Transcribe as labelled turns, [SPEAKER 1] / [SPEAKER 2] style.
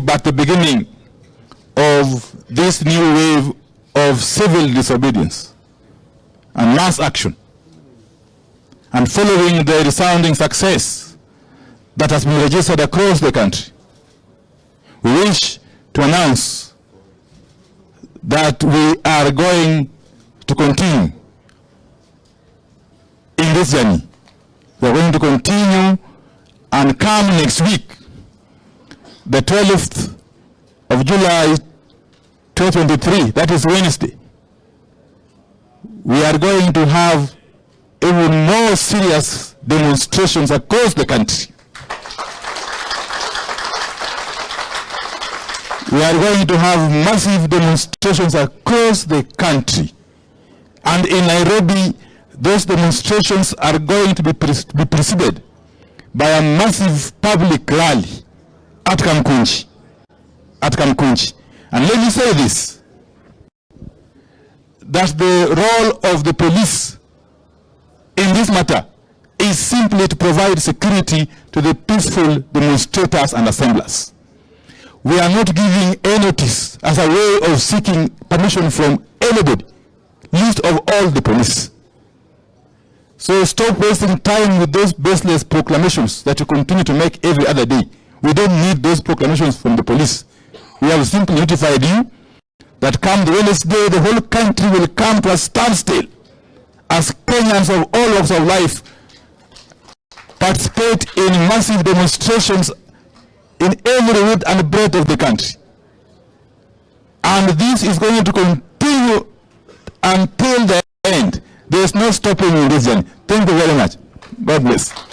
[SPEAKER 1] but the beginning of this new wave of civil disobedience and mass action. And following the resounding success that has been registered across the country, we wish to announce that we are going to continue in this journey. We are going to continue, and come next week, the 12th of July 2023, that is Wednesday, we are going to have even more serious demonstrations across the country. We are going to have massive demonstrations across the country. And in Nairobi, those demonstrations are going to be preceded by a massive public rally at Kamkunji. And let me say this, that the role of the police in this matter is simply to provide security to the peaceful demonstrators and assemblers. We are not giving a notice as a way of seeking permission from anybody, least of all the police. So stop wasting time with those baseless proclamations that you continue to make every other day. We don't need those proclamations from the police. We have simply notified you that come the Wednesday, the whole country will come to a standstill as Kenyans of all walks of life participate in massive demonstrations in every width and breadth of the country. And this is going to continue until the end. There is no stopping in this journey. Thank you very much. God bless.